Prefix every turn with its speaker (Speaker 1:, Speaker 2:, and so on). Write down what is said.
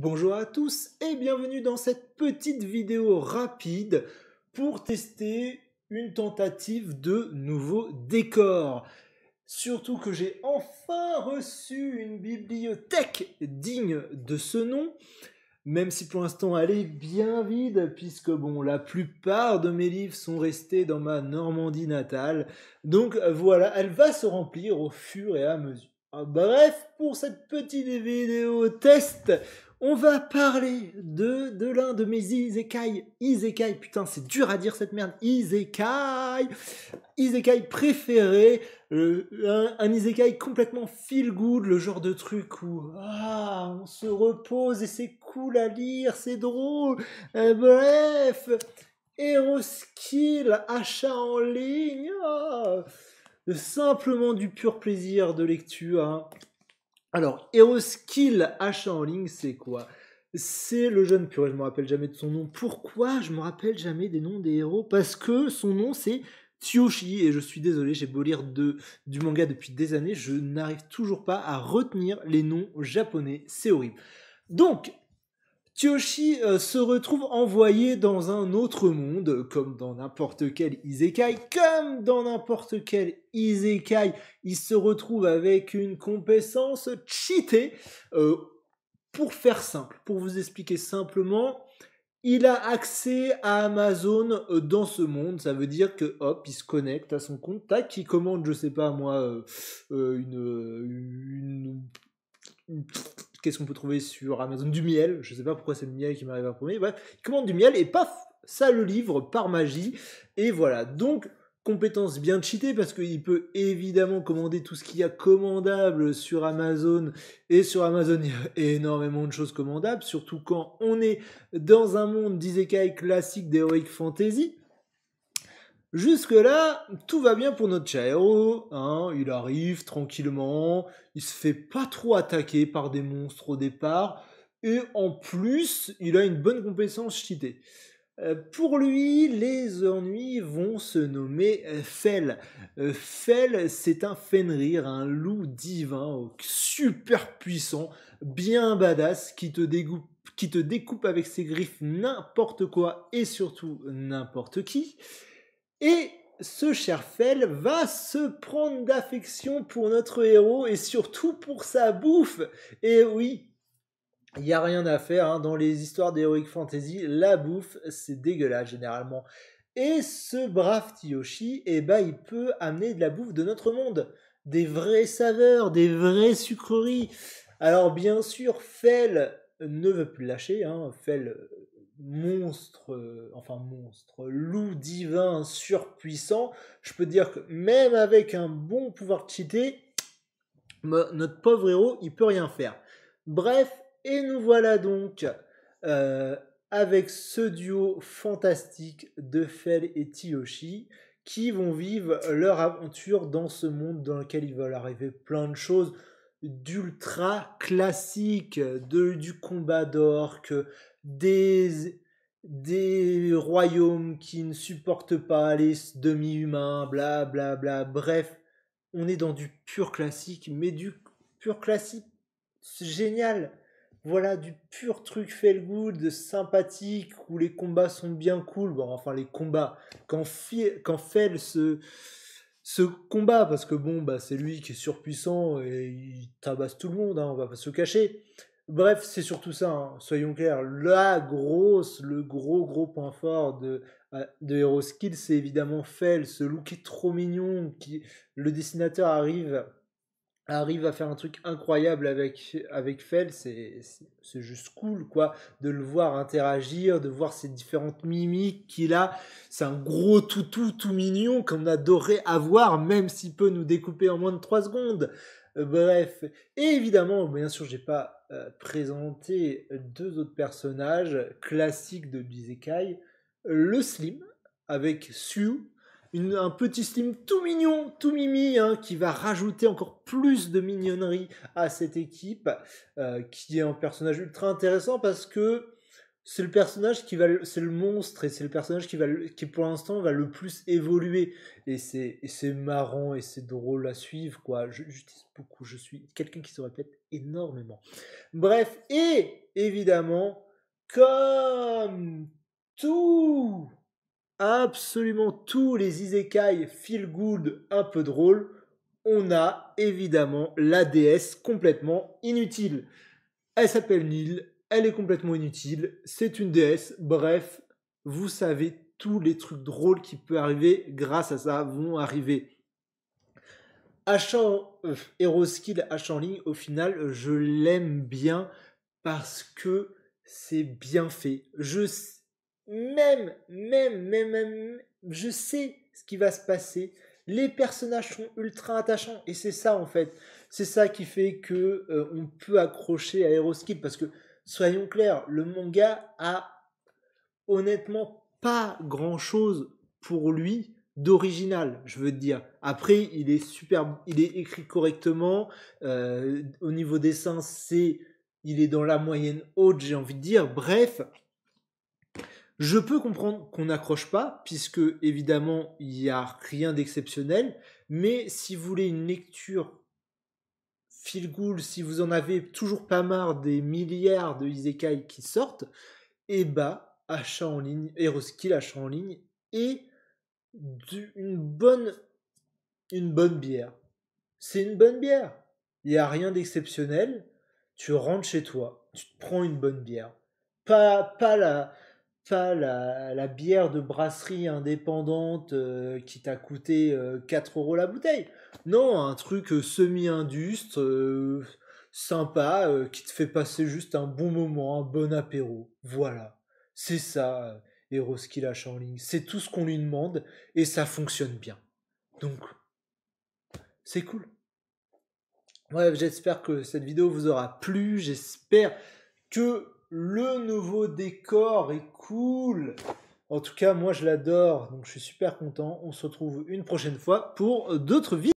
Speaker 1: Bonjour à tous et bienvenue dans cette petite vidéo rapide pour tester une tentative de nouveau décor. Surtout que j'ai enfin reçu une bibliothèque digne de ce nom, même si pour l'instant elle est bien vide, puisque bon, la plupart de mes livres sont restés dans ma Normandie natale. Donc voilà, elle va se remplir au fur et à mesure. Bref, pour cette petite vidéo test, on va parler de l'un de mes isekai, putain c'est dur à dire cette merde, isekai préféré, un isekai complètement feel good, le genre de truc où on se repose et c'est cool à lire, c'est drôle. Bref, Hero Skill, achat en ligne, simplement du pur plaisir de lecture. Hein. Alors, Hero Skill, achat en ligne, c'est quoi? C'est le jeune, purée, je me rappelle jamais de son nom. Pourquoi je me rappelle jamais des noms des héros? Parce que son nom c'est Tsuyoshi, et je suis désolé, j'ai beau lire du manga depuis des années, je n'arrive toujours pas à retenir les noms japonais, c'est horrible. Donc, Tsuyoshi se retrouve envoyé dans un autre monde, comme dans n'importe quel isekai, il se retrouve avec une compétence cheatée. Pour faire simple, pour vous expliquer simplement, il a accès à Amazon dans ce monde, ça veut dire que hop, il se connecte à son compte, tac, il commande, je sais pas moi, qu'est-ce qu'on peut trouver sur Amazon? Du miel, je sais pas pourquoi c'est le miel qui m'arrive à premier, bref, il commande du miel et paf, ça le livre par magie, et voilà, donc compétence bien cheatée parce qu'il peut évidemment commander tout ce qu'il y a commandable sur Amazon, et sur Amazon il y a énormément de choses commandables, surtout quand on est dans un monde d'isekai classique d'Heroic Fantasy. Jusque-là, tout va bien pour notre cher héros, hein, il arrive tranquillement, il se fait pas trop attaquer par des monstres au départ, et en plus, il a une bonne compétence cheatée. Pour lui, les ennuis vont se nommer Fel. Fel, c'est un Fenrir, un loup divin, super puissant, bien badass, qui te découpe avec ses griffes n'importe quoi et surtout n'importe qui. Et ce cher Fel va se prendre d'affection pour notre héros et surtout pour sa bouffe. Et oui, il n'y a rien à faire hein, dans les histoires d'Heroic Fantasy, la bouffe c'est dégueulasse généralement. Et ce brave Tsuyoshi, eh ben, il peut amener de la bouffe de notre monde, des vraies saveurs, des vraies sucreries. Alors bien sûr, Fel ne veut plus lâcher, hein. Fel monstre, loup divin surpuissant. Je peux dire que même avec un bon pouvoir cheaté, notre pauvre héros, il peut rien faire. Bref, et nous voilà donc euh, avec ce duo fantastique de Fel et Tsuyoshi qui vont vivre leur aventure dans ce monde dans lequel il va leur arriver plein de choses d'ultra classiques, du combat d'orques, des royaumes qui ne supportent pas les demi-humains, bla bla bla, bref, on est dans du pur classique, mais du pur classique génial. Voilà, du pur truc feel good, sympathique, où les combats sont bien cool. Bon, enfin, les combats, quand Fel se combat, parce que bon, bah, c'est lui qui est surpuissant et il tabasse tout le monde, hein, on va pas se cacher. Bref, c'est surtout ça, hein, soyons clairs. Le gros point fort de Hero Skill, c'est évidemment Fel, ce look est trop mignon, le dessinateur arrive à faire un truc incroyable avec Fel, c'est juste cool, quoi, de le voir interagir, de voir ses différentes mimiques qu'il a. C'est un gros toutou tout mignon qu'on adorait avoir, même s'il peut nous découper en moins de 3 secondes. Bref, et évidemment, bien sûr, j'ai pas présenté deux autres personnages classiques de Bisekai. Le Slim, avec Sue, un petit Slim tout mignon, tout mimi, hein, qui va rajouter encore plus de mignonnerie à cette équipe, qui est un personnage ultra intéressant parce que c'est le personnage qui va, c'est le monstre et c'est le personnage qui pour l'instant va le plus évoluer. Et c'est marrant et c'est drôle à suivre, quoi. J'utilise beaucoup, je suis quelqu'un qui se répète énormément. Bref, et évidemment, comme tout, absolument tous les isekai feel good un peu drôles, on a évidemment la déesse complètement inutile. Elle s'appelle Nil, elle est complètement inutile, c'est une déesse, bref, vous savez, tous les trucs drôles qui peuvent arriver grâce à ça vont arriver. Hero Skill H en ligne, au final, je l'aime bien parce que c'est bien fait. Même, je sais ce qui va se passer. Les personnages sont ultra attachants et c'est ça en fait. C'est ça qui fait que on peut accrocher à Hero Skill parce que soyons clairs, le manga a honnêtement pas grand chose pour lui d'original, je veux dire. Après, il est super, il est écrit correctement. Au niveau dessin, il est dans la moyenne haute, j'ai envie de dire. Bref, je peux comprendre qu'on n'accroche pas, puisque évidemment, il n'y a rien d'exceptionnel. Mais si vous voulez une lecture feel good, si vous en avez toujours pas marre des milliards de isekai qui sortent, et bah, achat en ligne, Heroskill achat en ligne, et une bonne bière. C'est une bonne bière. Il n'y a rien d'exceptionnel. Tu rentres chez toi, tu te prends une bonne bière. Pas la bière de brasserie indépendante qui t'a coûté 4 € la bouteille. Non, un truc semi-induste, sympa, qui te fait passer juste un bon moment, un bon apéro. Voilà. C'est ça, Eros qui lâche en ligne. C'est tout ce qu'on lui demande et ça fonctionne bien. Donc, c'est cool. Bref, j'espère que cette vidéo vous aura plu. J'espère que le nouveau décor est cool. En tout cas, moi je l'adore, donc je suis super content. On se retrouve une prochaine fois pour d'autres vidéos.